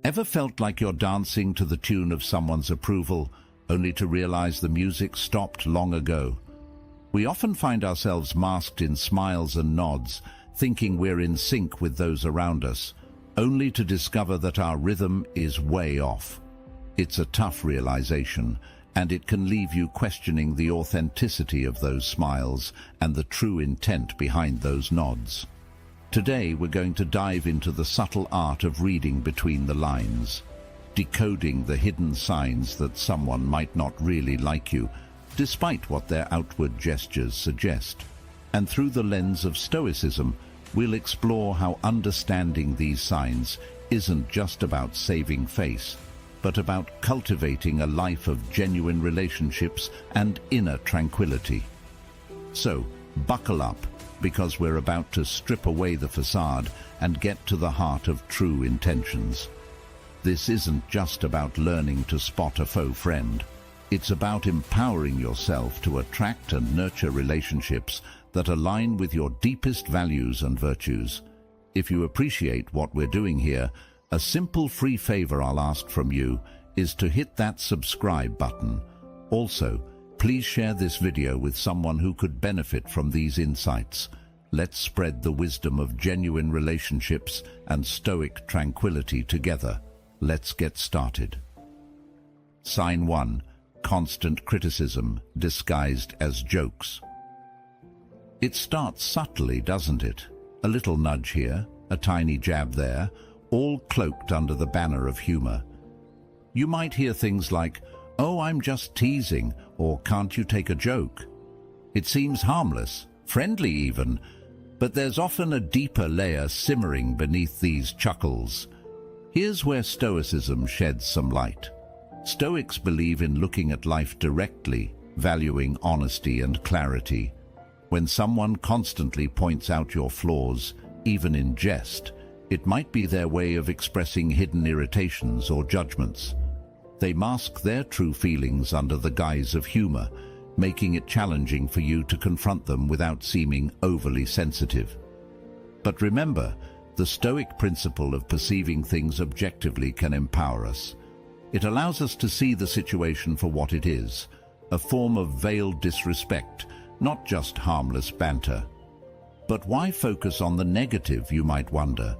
Ever felt like you're dancing to the tune of someone's approval, only to realize the music stopped long ago? We often find ourselves masked in smiles and nods, thinking we're in sync with those around us, only to discover that our rhythm is way off. It's a tough realization, and it can leave you questioning the authenticity of those smiles and the true intent behind those nods. Today we're going to dive into the subtle art of reading between the lines, decoding the hidden signs that someone might not really like you, despite what their outward gestures suggest. And through the lens of Stoicism, we'll explore how understanding these signs isn't just about saving face, but about cultivating a life of genuine relationships and inner tranquility. So, buckle up, because we're about to strip away the facade and get to the heart of true intentions. This isn't just about learning to spot a faux friend. It's about empowering yourself to attract and nurture relationships that align with your deepest values and virtues. If you appreciate what we're doing here, a simple free favor I'll ask from you is to hit that subscribe button. Also, please share this video with someone who could benefit from these insights. Let's spread the wisdom of genuine relationships and stoic tranquility together. Let's get started. Sign 1. Constant criticism disguised as jokes. It starts subtly, doesn't it? A little nudge here, a tiny jab there, all cloaked under the banner of humor. You might hear things like, "Oh, I'm just teasing," or "Can't you take a joke?" It seems harmless, friendly even, but there's often a deeper layer simmering beneath these chuckles. Here's where Stoicism sheds some light. Stoics believe in looking at life directly, valuing honesty and clarity. When someone constantly points out your flaws, even in jest, it might be their way of expressing hidden irritations or judgments. They mask their true feelings under the guise of humor, making it challenging for you to confront them without seeming overly sensitive. But remember, the Stoic principle of perceiving things objectively can empower us. It allows us to see the situation for what it is, a form of veiled disrespect, not just harmless banter. But why focus on the negative, you might wonder?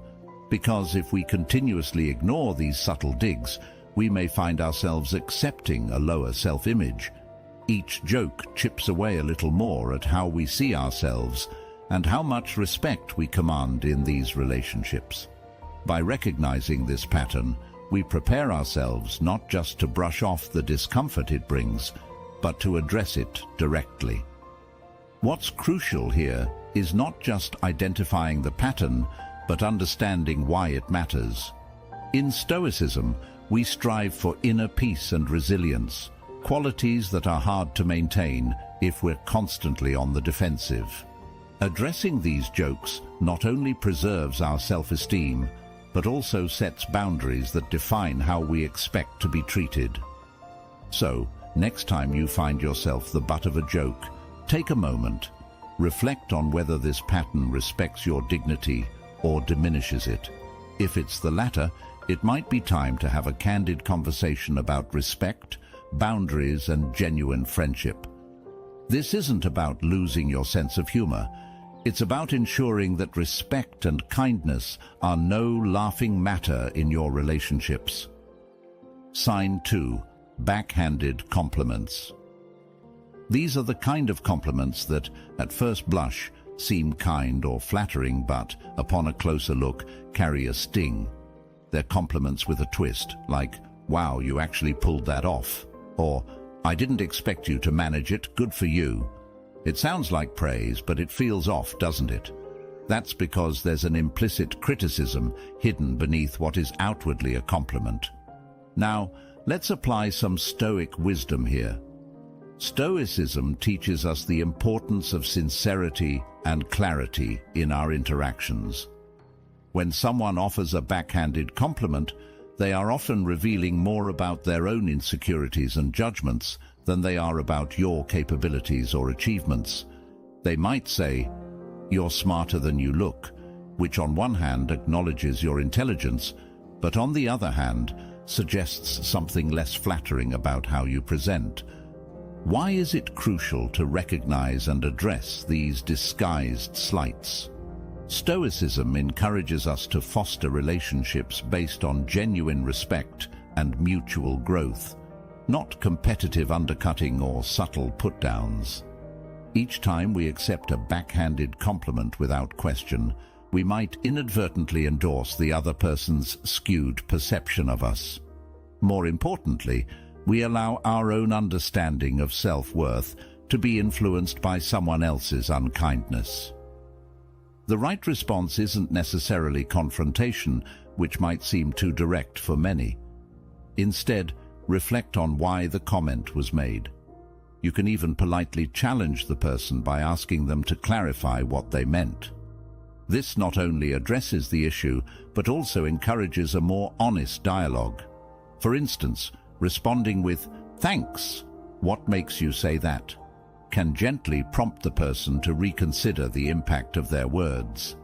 Because if we continuously ignore these subtle digs, we may find ourselves accepting a lower self-image. Each joke chips away a little more at how we see ourselves and how much respect we command in these relationships. By recognizing this pattern, we prepare ourselves not just to brush off the discomfort it brings, but to address it directly. What's crucial here is not just identifying the pattern, but understanding why it matters. In Stoicism, we strive for inner peace and resilience, qualities that are hard to maintain if we're constantly on the defensive. Addressing these jokes not only preserves our self-esteem, but also sets boundaries that define how we expect to be treated. So, next time you find yourself the butt of a joke, take a moment. Reflect on whether this pattern respects your dignity or diminishes it. If it's the latter, it might be time to have a candid conversation about respect, boundaries, and genuine friendship. This isn't about losing your sense of humor. It's about ensuring that respect and kindness are no laughing matter in your relationships. Sign 2. Backhanded compliments. These are the kind of compliments that, at first blush, seem kind or flattering, but, upon a closer look, carry a sting. They're compliments with a twist, like, "Wow, you actually pulled that off," or "I didn't expect you to manage it, good for you." It sounds like praise, but it feels off, doesn't it? That's because there's an implicit criticism hidden beneath what is outwardly a compliment. Now, let's apply some Stoic wisdom here. Stoicism teaches us the importance of sincerity and clarity in our interactions. When someone offers a backhanded compliment, they are often revealing more about their own insecurities and judgments than they are about your capabilities or achievements. They might say, "You're smarter than you look," which on one hand acknowledges your intelligence, but on the other hand, suggests something less flattering about how you present. Why is it crucial to recognize and address these disguised slights? Stoicism encourages us to foster relationships based on genuine respect and mutual growth, not competitive undercutting or subtle put-downs. Each time we accept a backhanded compliment without question, we might inadvertently endorse the other person's skewed perception of us. More importantly, we allow our own understanding of self-worth to be influenced by someone else's unkindness. The right response isn't necessarily confrontation, which might seem too direct for many. Instead, reflect on why the comment was made. You can even politely challenge the person by asking them to clarify what they meant. This not only addresses the issue, but also encourages a more honest dialogue. For instance, responding with, "Thanks, what makes you say that?" can gently prompt the person to reconsider the impact of their words.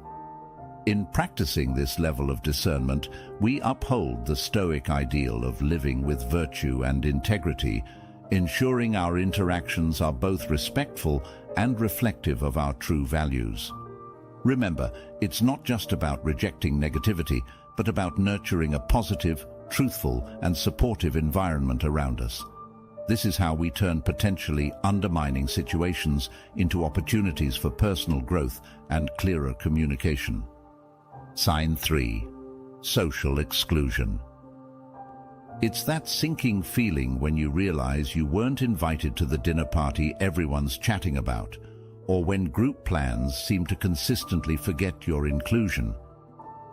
In practicing this level of discernment, we uphold the Stoic ideal of living with virtue and integrity, ensuring our interactions are both respectful and reflective of our true values. Remember, it's not just about rejecting negativity, but about nurturing a positive, truthful, and supportive environment around us. This is how we turn potentially undermining situations into opportunities for personal growth and clearer communication. Sign 3. Social exclusion. It's that sinking feeling when you realize you weren't invited to the dinner party everyone's chatting about, or when group plans seem to consistently forget your inclusion.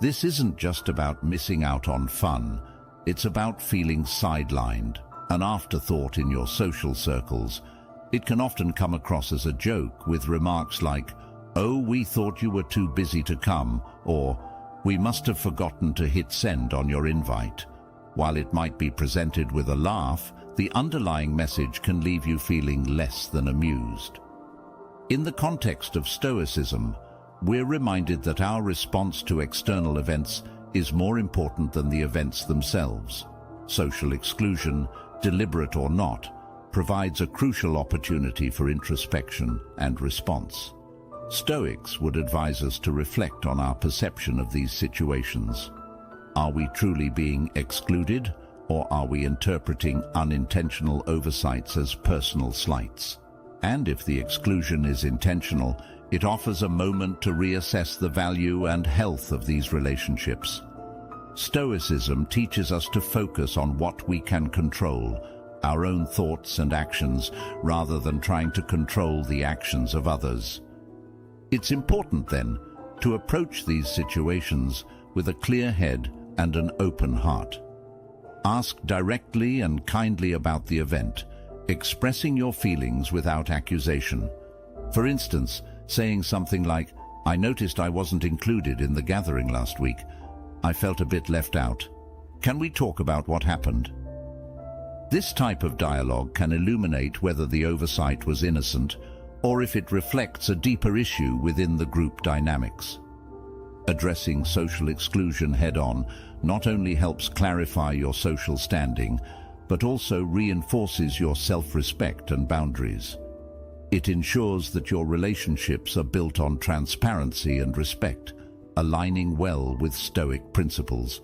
This isn't just about missing out on fun, it's about feeling sidelined, an afterthought in your social circles. It can often come across as a joke with remarks like, "Oh, we thought you were too busy to come," or "We must have forgotten to hit send on your invite." While it might be presented with a laugh, the underlying message can leave you feeling less than amused. In the context of Stoicism, we're reminded that our response to external events is more important than the events themselves. Social exclusion, deliberate or not, provides a crucial opportunity for introspection and response. Stoics would advise us to reflect on our perception of these situations. Are we truly being excluded, or are we interpreting unintentional oversights as personal slights? And if the exclusion is intentional, it offers a moment to reassess the value and health of these relationships. Stoicism teaches us to focus on what we can control, our own thoughts and actions, rather than trying to control the actions of others. It's important, then, to approach these situations with a clear head and an open heart. Ask directly and kindly about the event, expressing your feelings without accusation. For instance, saying something like, "I noticed I wasn't included in the gathering last week. I felt a bit left out. Can we talk about what happened?" This type of dialogue can illuminate whether the oversight was innocent or if it reflects a deeper issue within the group dynamics. Addressing social exclusion head-on not only helps clarify your social standing, but also reinforces your self-respect and boundaries. It ensures that your relationships are built on transparency and respect, aligning well with Stoic principles.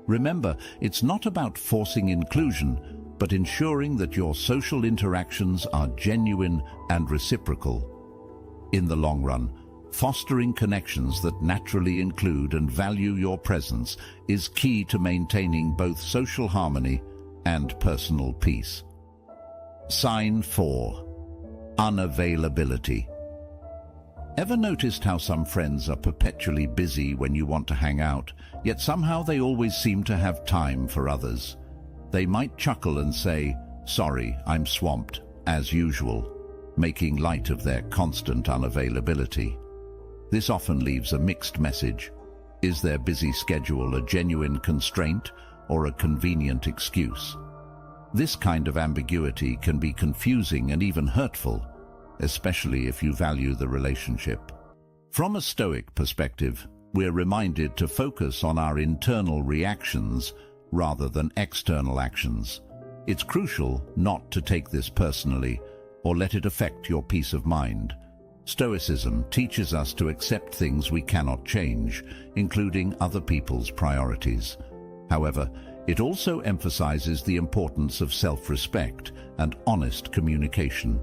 Remember, it's not about forcing inclusion, but ensuring that your social interactions are genuine and reciprocal. In the long run, fostering connections that naturally include and value your presence is key to maintaining both social harmony and personal peace. Sign 4. Unavailability. Ever noticed how some friends are perpetually busy when you want to hang out, yet somehow they always seem to have time for others? They might chuckle and say, "Sorry, I'm swamped," as usual, making light of their constant unavailability. This often leaves a mixed message. Is their busy schedule a genuine constraint or a convenient excuse? This kind of ambiguity can be confusing and even hurtful, especially if you value the relationship. From a Stoic perspective, We're reminded to focus on our internal reactions rather than external actions. It's crucial not to take this personally or let it affect your peace of mind. Stoicism teaches us to accept things we cannot change, including other people's priorities. However, it also emphasizes the importance of self-respect and honest communication.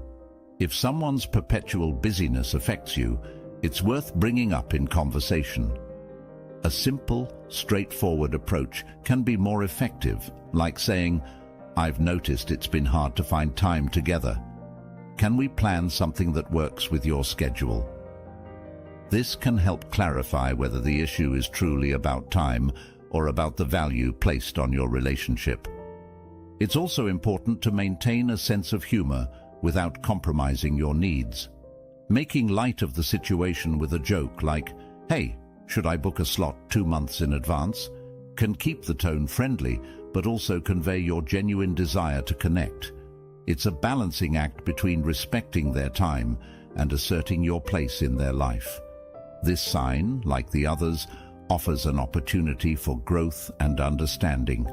If someone's perpetual busyness affects you, it's worth bringing up in conversation. A simple, straightforward approach can be more effective, like saying, "I've noticed it's been hard to find time together. Can we plan something that works with your schedule?" This can help clarify whether the issue is truly about time or about the value placed on your relationship. It's also important to maintain a sense of humor without compromising your needs. Making light of the situation with a joke like, "Hey, should I book a slot 2 months in advance?" can keep the tone friendly, but also convey your genuine desire to connect. It's a balancing act between respecting their time and asserting your place in their life. This sign, like the others, offers an opportunity for growth and understanding.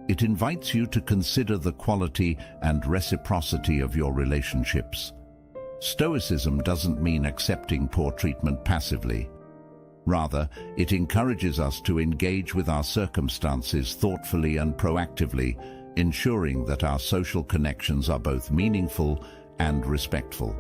It invites you to consider the quality and reciprocity of your relationships. Stoicism doesn't mean accepting poor treatment passively. Rather, it encourages us to engage with our circumstances thoughtfully and proactively, ensuring that our social connections are both meaningful and respectful.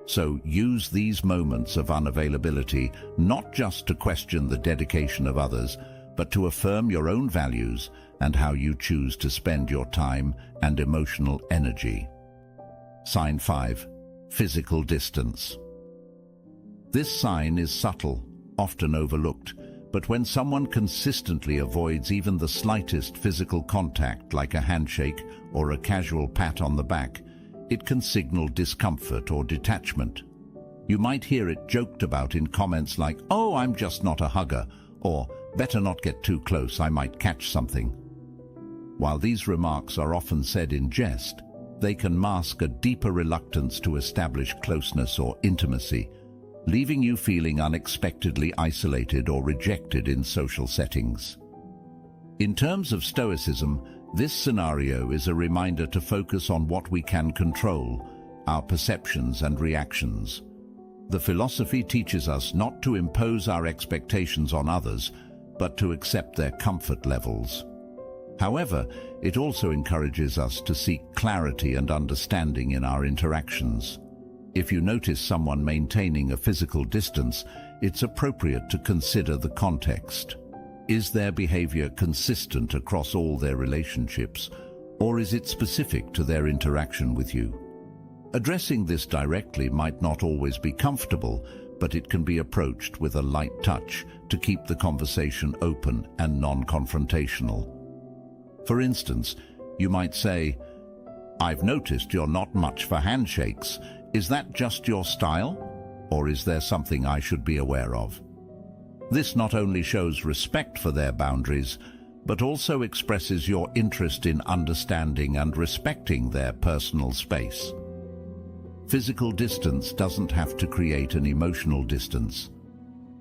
So use these moments of unavailability not just to question the dedication of others, but to affirm your own values and how you choose to spend your time and emotional energy. Sign 5. Physical distance. This sign is subtle, often overlooked, but when someone consistently avoids even the slightest physical contact like a handshake or a casual pat on the back, it can signal discomfort or detachment. You might hear it joked about in comments like, "Oh, I'm just not a hugger," or "Better not get too close, I might catch something." While these remarks are often said in jest, they can mask a deeper reluctance to establish closeness or intimacy, leaving you feeling unexpectedly isolated or rejected in social settings. In terms of Stoicism, this scenario is a reminder to focus on what we can control, our perceptions and reactions. The philosophy teaches us not to impose our expectations on others, but to accept their comfort levels. However, it also encourages us to seek clarity and understanding in our interactions. If you notice someone maintaining a physical distance, it's appropriate to consider the context. Is their behavior consistent across all their relationships, or is it specific to their interaction with you? Addressing this directly might not always be comfortable, but it can be approached with a light touch to keep the conversation open and non-confrontational. For instance, you might say, "I've noticed you're not much for handshakes. Is that just your style? Or is there something I should be aware of?" This not only shows respect for their boundaries, but also expresses your interest in understanding and respecting their personal space. Physical distance doesn't have to create an emotional distance.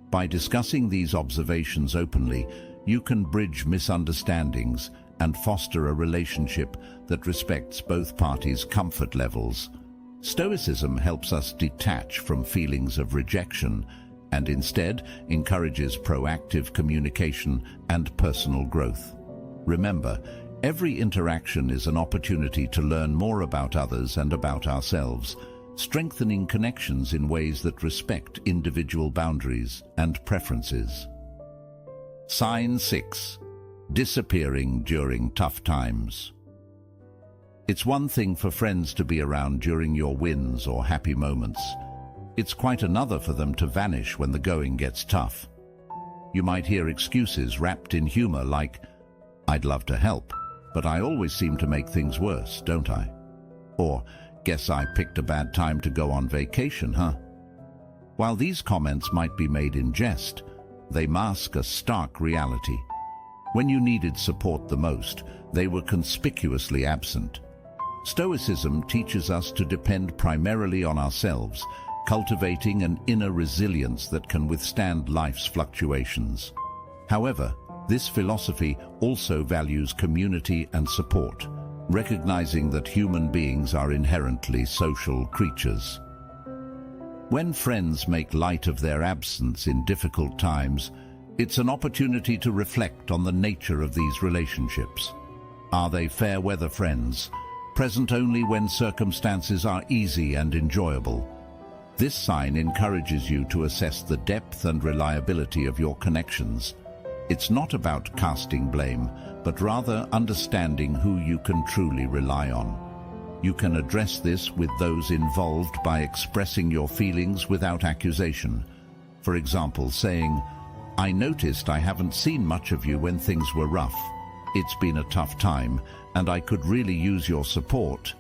By discussing these observations openly, you can bridge misunderstandings and foster a relationship that respects both parties' comfort levels. Stoicism helps us detach from feelings of rejection and instead encourages proactive communication and personal growth. Remember, every interaction is an opportunity to learn more about others and about ourselves, strengthening connections in ways that respect individual boundaries and preferences. Sign 6. Disappearing during tough times. It's one thing for friends to be around during your wins or happy moments. It's quite another for them to vanish when the going gets tough. You might hear excuses wrapped in humor like, "I'd love to help, but I always seem to make things worse, don't I?" Or, "Guess I picked a bad time to go on vacation, huh?" While these comments might be made in jest, they mask a stark reality. When you needed support the most, they were conspicuously absent. Stoicism teaches us to depend primarily on ourselves cultivating an inner resilience that can withstand life's fluctuations. However, this philosophy also values community and support, recognizing that human beings are inherently social creatures. When friends make light of their absence in difficult times, it's an opportunity to reflect on the nature of these relationships. Are they fair-weather friends, present only when circumstances are easy and enjoyable? This sign encourages you to assess the depth and reliability of your connections. It's not about casting blame, but rather understanding who you can truly rely on. You can address this with those involved by expressing your feelings without accusation. For example, saying, "I noticed I haven't seen much of you when things were rough. It's been a tough time, and I could really use your support,"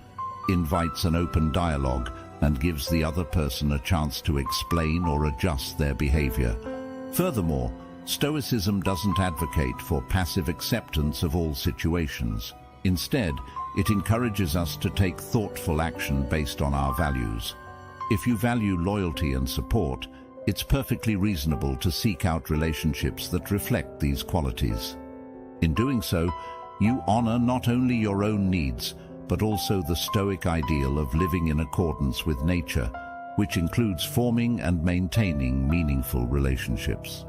invites an open dialogue and gives the other person a chance to explain or adjust their behavior. Furthermore, Stoicism doesn't advocate for passive acceptance of all situations. Instead, it encourages us to take thoughtful action based on our values. If you value loyalty and support, it's perfectly reasonable to seek out relationships that reflect these qualities. In doing so, you honor not only your own needs, but also the Stoic ideal of living in accordance with nature, which includes forming and maintaining meaningful relationships.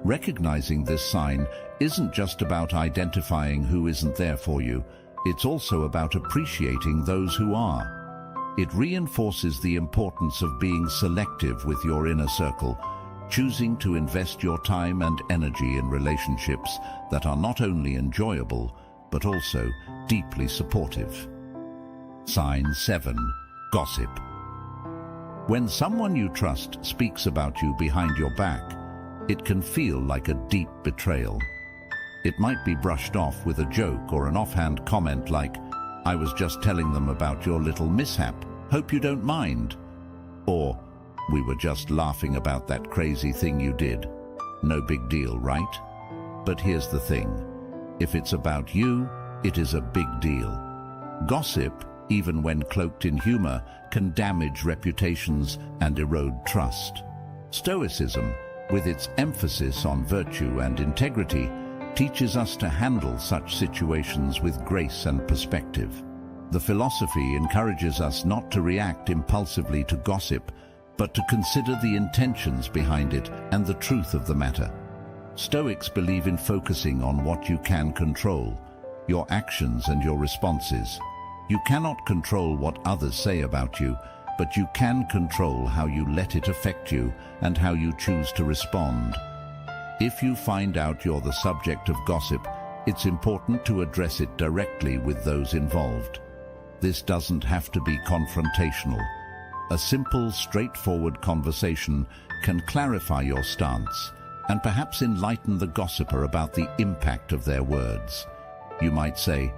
Recognizing this sign isn't just about identifying who isn't there for you, it's also about appreciating those who are. It reinforces the importance of being selective with your inner circle, choosing to invest your time and energy in relationships that are not only enjoyable, but also deeply supportive. Sign 7. Gossip. When someone you trust speaks about you behind your back, it can feel like a deep betrayal. It might be brushed off with a joke or an offhand comment like, "I was just telling them about your little mishap, hope you don't mind." Or, "We were just laughing about that crazy thing you did. No big deal, right?" But here's the thing. If it's about you, it is a big deal. Gossip, even when cloaked in humor, can damage reputations and erode trust. Stoicism, with its emphasis on virtue and integrity, teaches us to handle such situations with grace and perspective. The philosophy encourages us not to react impulsively to gossip, but to consider the intentions behind it and the truth of the matter. Stoics believe in focusing on what you can control, your actions and your responses. You cannot control what others say about you, but you can control how you let it affect you and how you choose to respond. If you find out you're the subject of gossip, it's important to address it directly with those involved. This doesn't have to be confrontational. A simple, straightforward conversation can clarify your stance and perhaps enlighten the gossiper about the impact of their words. You might say,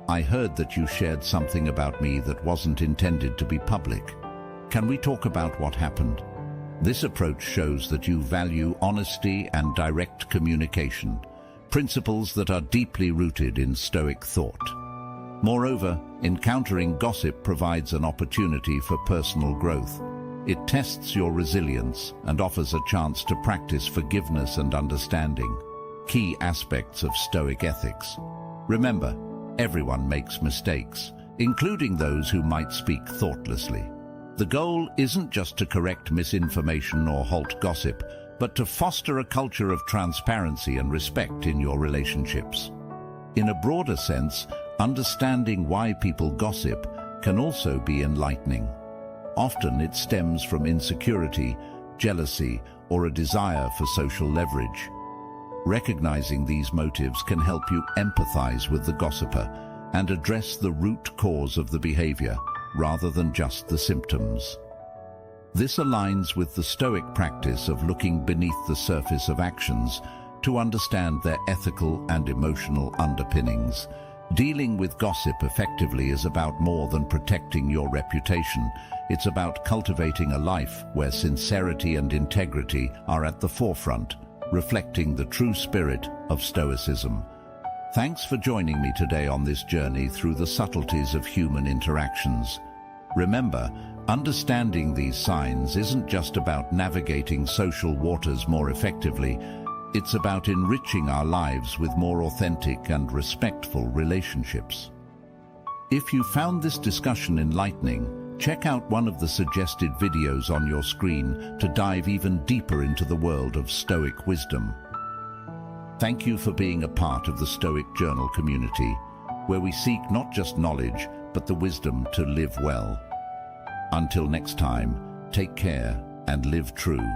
"I heard that you shared something about me that wasn't intended to be public. Can we talk about what happened?" This approach shows that you value honesty and direct communication, principles that are deeply rooted in Stoic thought. Moreover, encountering gossip provides an opportunity for personal growth. It tests your resilience and offers a chance to practice forgiveness and understanding, key aspects of Stoic ethics. Remember, everyone makes mistakes, including those who might speak thoughtlessly. The goal isn't just to correct misinformation or halt gossip, but to foster a culture of transparency and respect in your relationships. In a broader sense, understanding why people gossip can also be enlightening. Often it stems from insecurity, jealousy, or a desire for social leverage. Recognizing these motives can help you empathize with the gossiper and address the root cause of the behavior, rather than just the symptoms. This aligns with the Stoic practice of looking beneath the surface of actions to understand their ethical and emotional underpinnings. Dealing with gossip effectively is about more than protecting your reputation. It's about cultivating a life where sincerity and integrity are at the forefront, reflecting the true spirit of Stoicism. Thanks for joining me today on this journey through the subtleties of human interactions. Remember, understanding these signs isn't just about navigating social waters more effectively, it's about enriching our lives with more authentic and respectful relationships. If you found this discussion enlightening, check out one of the suggested videos on your screen to dive even deeper into the world of Stoic wisdom. Thank you for being a part of the Stoic Journal community, where we seek not just knowledge, but the wisdom to live well. Until next time, take care and live true.